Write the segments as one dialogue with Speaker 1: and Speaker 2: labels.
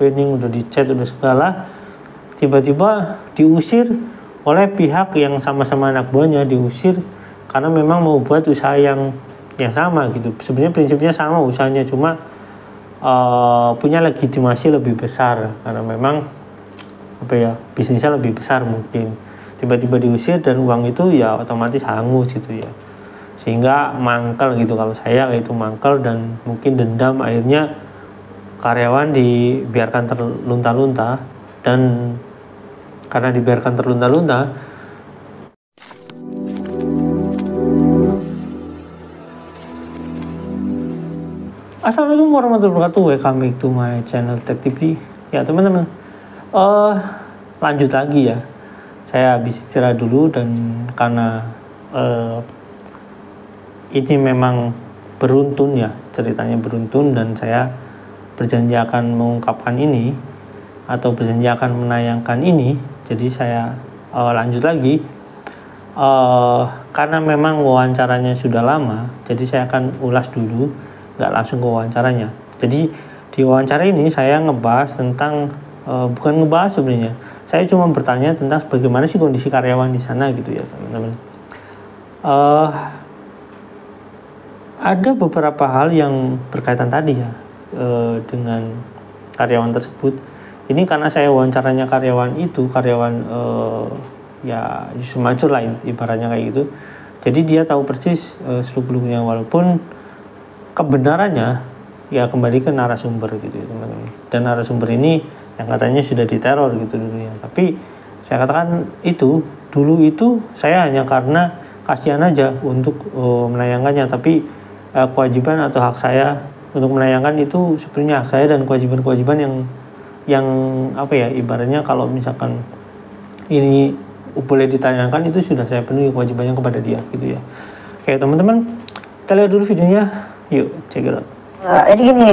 Speaker 1: banning, udah dicat, udah segala, tiba-tiba diusir oleh pihak yang sama-sama anak buahnya, diusir karena memang mau buat usaha yang sama gitu. Sebenarnya prinsipnya sama usahanya, cuma punya legitimasi lebih besar karena memang bisnisnya lebih besar mungkin. Tiba-tiba diusir dan uang itu ya otomatis hangus gitu ya, sehingga mangkel gitu. Kalau saya itu mangkel dan mungkin dendam, akhirnya karyawan dibiarkan terlunta-lunta, dan karena dibiarkan terlunta-lunta, Assalamualaikum warahmatullahi wabarakatuh. Welcome back to my channel Tech TV. Ya teman-teman, lanjut lagi ya. Saya habis istirahat dulu, dan karena ini memang beruntun ya, ceritanya beruntun, dan saya berjanji akan mengungkapkan ini atau berjanji akan menayangkan ini. Jadi saya lanjut lagi karena memang wawancaranya sudah lama, jadi saya akan ulas dulu, nggak langsung ke wawancaranya. Jadi di wawancara ini saya ngebahas tentang bukan ngebahas sebenarnya, saya cuma bertanya tentang bagaimana sih kondisi karyawan di sana gitu ya teman-teman. Ada beberapa hal yang berkaitan tadi ya dengan karyawan tersebut. Ini karena saya wawancaranya karyawan ya semacam lain ibaratnya kayak gitu. Jadi dia tahu persis seluk-beluknya, walaupun kebenarannya ya kembali ke narasumber gitu ya teman-teman. Dan narasumber ini yang katanya sudah diteror gitu dulunya. Tapi saya katakan itu dulu itu saya hanya karena kasihan aja untuk menayangkannya, tapi kewajiban atau hak saya untuk menayangkan itu sebenarnya hak saya, dan kewajiban-kewajiban yang ibaratnya kalau misalkan ini boleh ditayangkan itu sudah saya penuhi kewajibannya kepada dia gitu ya. Oke teman-teman, kita lihat dulu videonya, yuk check it out.
Speaker 2: Jadi gini,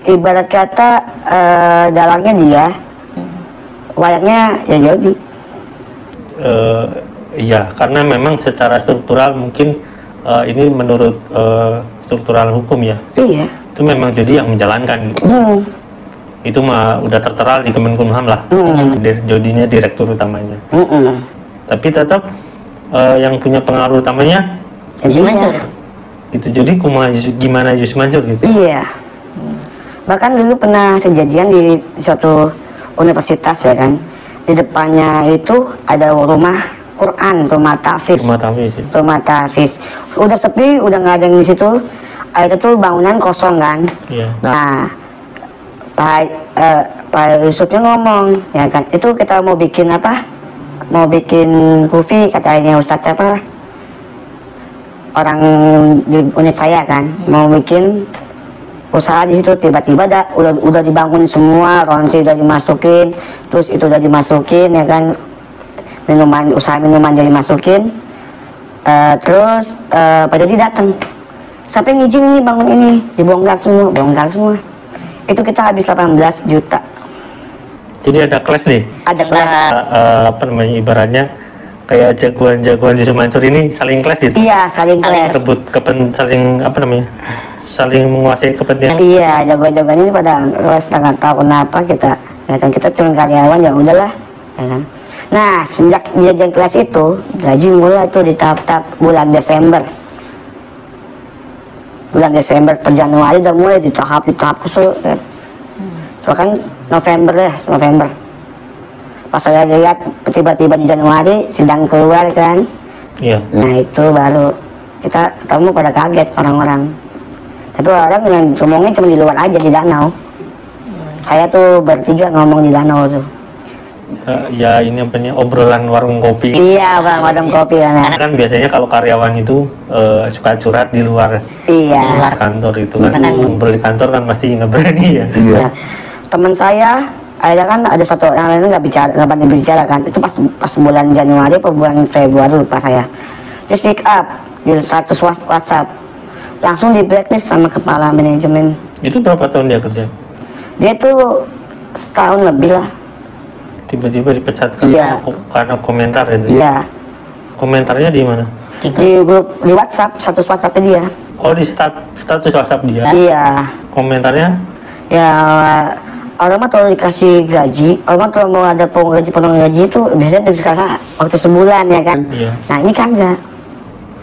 Speaker 2: ibarat kata dalangnya dia, wayangnya ya Jody.
Speaker 1: Iya, karena memang secara struktural mungkin ini menurut struktural hukum ya.
Speaker 2: Iya.
Speaker 1: Itu memang Jody yang menjalankan. Itu mah udah tertera di Kemenkumham lah. Jodinya direktur utamanya. Tapi tetap yang punya pengaruh utamanya
Speaker 2: Iya.
Speaker 1: Itu jadi gimana Yus Mansur gitu.
Speaker 2: Iya. Bahkan dulu pernah kejadian di suatu universitas ya kan. Di depannya itu ada rumah Quran, rumah tahfiz. Rumah tahfiz. Udah sepi, udah nggak ada yang di situ. Itu tuh bangunan kosong kan.
Speaker 1: Iya.
Speaker 2: Nah, Pak Yusufnya ngomong, ya kan, itu kita mau bikin apa? Mau bikin kufi, katanya Ustadz siapa? Orang di unit saya kan, mau bikin usaha di situ. Tiba-tiba udah dibangun semua, ronti udah dimasukin, terus itu udah dimasukin ya kan, usaha minuman jadi masukin. Terus Pak Jody datang, siapa yang izin ini bangun ini? Bongkar semua. Itu kita habis 18 juta.
Speaker 1: Jadi ada kelas nih?
Speaker 2: Ada kelas.
Speaker 1: Ibaratnya kayak jagoan-jagoan Yus Mansur ini saling kelas gitu?
Speaker 2: Iya, saling kelas.
Speaker 1: Saling menguasai kepentingan.
Speaker 2: Iya, jagoan-jagoan ini pada kelas, nggak tahu kenapa kita cuma karyawan, ya udahlah, ya kan. Nah, sejak dia kelas itu, gaji mulai tuh di tahap-tahap bulan Desember per Januari udah mulai di tahap kesel kan. So kan November. Pas saya lihat tiba-tiba di Januari sidang keluar kan.
Speaker 1: Iya.
Speaker 2: Nah itu baru kita ketemu, pada kaget orang-orang. Tapi orang yang ngomongnya cuma di luar aja, di danau. Saya tuh bertiga ngomong di danau tuh.
Speaker 1: Ya ini obrolan warung kopi.
Speaker 2: Iya, warung kopi kan.
Speaker 1: Kan biasanya kalau karyawan itu suka curhat di luar.
Speaker 2: Iya.
Speaker 1: Kantor itu kan. Ngobrol di kantor kan pasti nggak berani ya.
Speaker 2: Iya. Teman saya ada satu yang lain nggak banyak bicara kan. Itu pas bulan Januari atau bulan Februari lupa saya. Dia speak up di status WhatsApp. Langsung di blacklist sama kepala manajemen.
Speaker 1: Itu berapa tahun dia kerja?
Speaker 2: Dia tuh setahun lebih lah.
Speaker 1: Tiba-tiba dipecat karena komentar itu.
Speaker 2: Iya.
Speaker 1: Komentarnya di mana?
Speaker 2: Di grup, di WhatsApp, status WhatsAppnya dia.
Speaker 1: Oh, di status WhatsApp dia?
Speaker 2: Iya.
Speaker 1: Komentarnya?
Speaker 2: Ya orang mah kalau dikasih gaji, orang mah kalau mau ada potong gaji itu biasanya sekarang waktu sebulan ya kan.
Speaker 1: Iya.
Speaker 2: Nah ini kagak,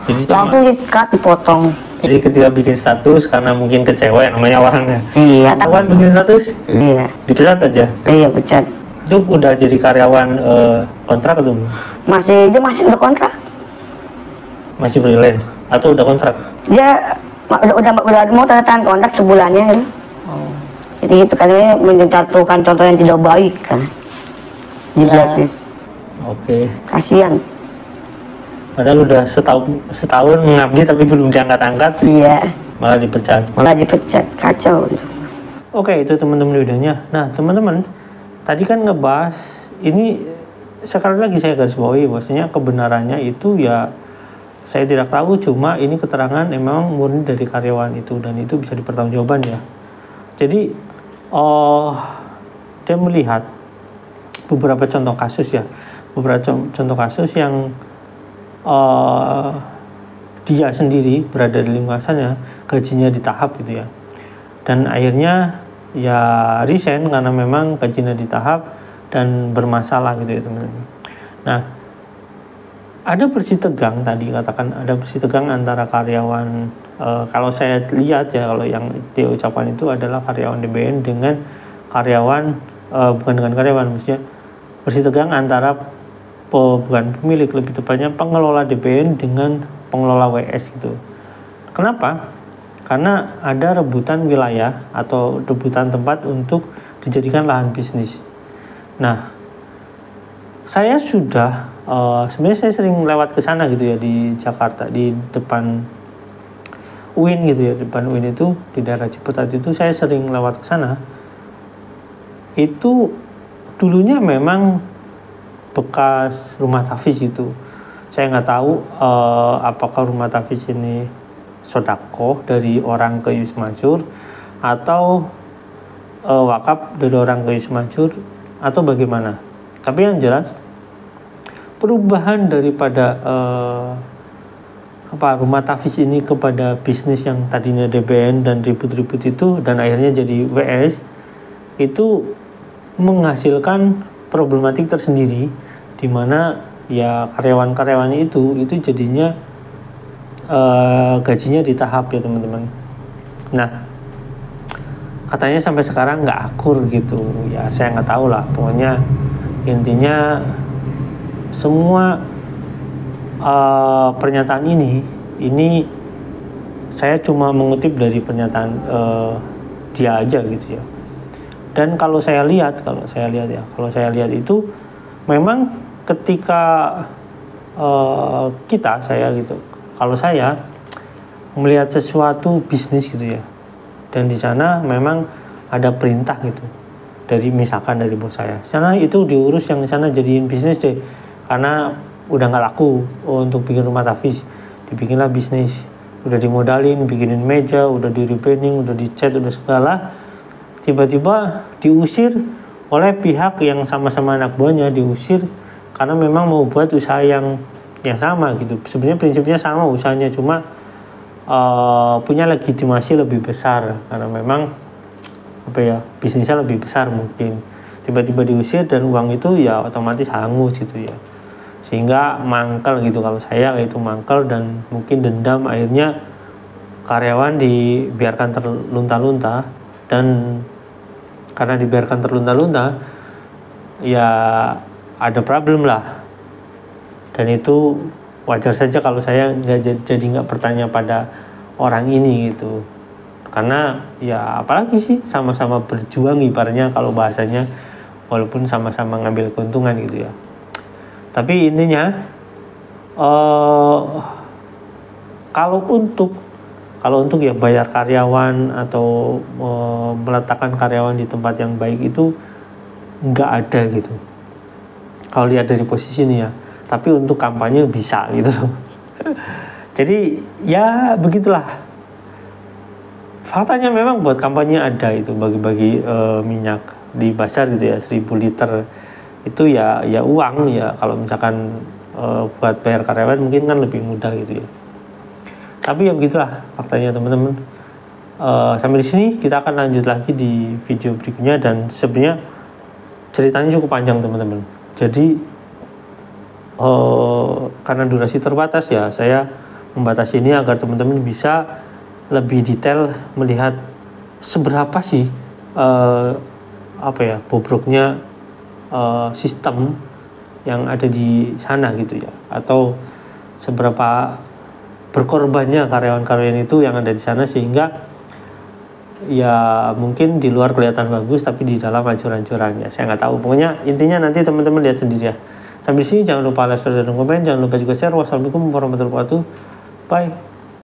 Speaker 1: Jadi cuma,
Speaker 2: langsung dikat dipotong.
Speaker 1: jadi ketika bikin status karena mungkin kecewa ya namanya orangnya.
Speaker 2: Iya,
Speaker 1: Kawan bikin status
Speaker 2: iya,
Speaker 1: dipecat aja.
Speaker 2: iya pecat.
Speaker 1: Itu udah jadi karyawan kontrak atau belum?
Speaker 2: Dia masih udah kontrak.
Speaker 1: Masih freelance atau udah kontrak?
Speaker 2: Dia udah mau tanda tangan kontrak sebulannya kan. Jadi itu kan ini menjatuhkan contoh yang tidak baik kan. Di blacklist.
Speaker 1: Oke.
Speaker 2: Kasihan.
Speaker 1: Padahal udah setahun mengabdi tapi belum diangkat-angkat,
Speaker 2: Iya,
Speaker 1: malah dipecat.
Speaker 2: malah dipecat, kacau.
Speaker 1: Oke, itu teman-teman videonya. Nah, teman-teman, tadi kan ngebahas ini, sekali lagi saya garis bawahi bahwasanya kebenarannya itu ya saya tidak tahu, cuma ini keterangan emang murni dari karyawan itu dan itu bisa dipertanggungjawabkan ya. Jadi dia melihat beberapa contoh kasus ya, beberapa contoh kasus yang dia sendiri berada di lingkungannya, gajinya di tahap gitu ya, dan akhirnya ya resign karena memang gajinya di tahap dan bermasalah gitu ya teman-teman. Nah, ada bersih tegang tadi, katakan ada bersih tegang antara karyawan, kalau saya lihat ya, kalau yang dia ucapkan itu adalah karyawan DBN dengan karyawan, bukan dengan karyawan, maksudnya bersih tegang antara bukan pemilik, lebih tepatnya pengelola DBN dengan pengelola WS gitu. Kenapa? Karena ada rebutan wilayah atau rebutan tempat untuk dijadikan lahan bisnis. Nah, saya sudah sebenarnya saya sering lewat ke sana gitu ya, di Jakarta, di depan UIN gitu ya, depan UIN itu di daerah Ciputat itu saya sering lewat ke sana. Itu dulunya memang bekas rumah tafis itu. Saya nggak tahu apakah rumah tafis ini sodako dari orang ke Yusmansur atau wakaf dari orang ke Yusmansur atau bagaimana. Tapi yang jelas perubahan daripada rumah tafis ini kepada bisnis yang tadinya DBN dan ribut-ribut itu dan akhirnya jadi WS itu menghasilkan problematik tersendiri, di mana ya karyawan-karyawannya itu jadinya gajinya di tahap ya teman-teman. Nah, katanya sampai sekarang nggak akur gitu ya, saya nggak tahu lah, pokoknya intinya semua pernyataan ini saya cuma mengutip dari pernyataan dia aja gitu ya. Dan kalau saya lihat itu memang ketika saya gitu, kalau saya melihat sesuatu bisnis gitu ya, dan di sana memang ada perintah gitu dari misalkan dari bos saya, sana itu diurus yang di sana jadiin bisnis deh, karena udah nggak laku untuk bikin rumah tafis, dibikinlah bisnis, udah dimodalin, bikinin meja, udah di repainting, udah dicat, udah segala, tiba-tiba diusir oleh pihak yang sama-sama anak buahnya, diusir karena memang mau buat usaha yang sama gitu. Sebenarnya prinsipnya sama usahanya, cuma punya legitimasi lebih besar karena memang bisnisnya lebih besar mungkin. Tiba-tiba diusir dan uang itu ya otomatis hangus gitu ya, sehingga mangkel gitu. Kalau saya itu mangkel dan mungkin dendam, akhirnya karyawan dibiarkan terlunta-lunta, dan karena dibiarkan terlunta-lunta ya ada problem lah, dan itu wajar saja kalau saya nggak bertanya pada orang ini gitu, karena ya apalagi sih, sama-sama berjuang ibaratnya kalau bahasanya, walaupun sama-sama ngambil keuntungan gitu ya. Tapi intinya kalau untuk ya bayar karyawan atau meletakkan karyawan di tempat yang baik itu nggak ada gitu kalau lihat dari posisi ini ya. Tapi untuk kampanye bisa gitu. Jadi ya begitulah faktanya, memang buat kampanye ada itu, bagi-bagi minyak di pasar gitu ya, 1000 liter itu ya uang ya. Kalau misalkan buat bayar karyawan mungkin kan lebih mudah gitu ya. Tapi ya begitulah faktanya teman-teman. sampai di sini, kita akan lanjut lagi di video berikutnya. Dan sebenarnya ceritanya cukup panjang teman-teman. Jadi karena durasi terbatas ya, saya membatasi ini agar teman-teman bisa lebih detail melihat seberapa sih bobroknya sistem yang ada di sana gitu ya, atau seberapa berkorbannya karyawan-karyawan itu yang ada di sana, sehingga ya mungkin di luar kelihatan bagus tapi di dalam hancur-hancurannya, saya nggak tahu. Pokoknya intinya nanti teman-teman lihat sendiri ya. Sampai sini jangan lupa like, share, dan komen, jangan lupa juga share. Wassalamualaikum warahmatullahi wabarakatuh. Bye.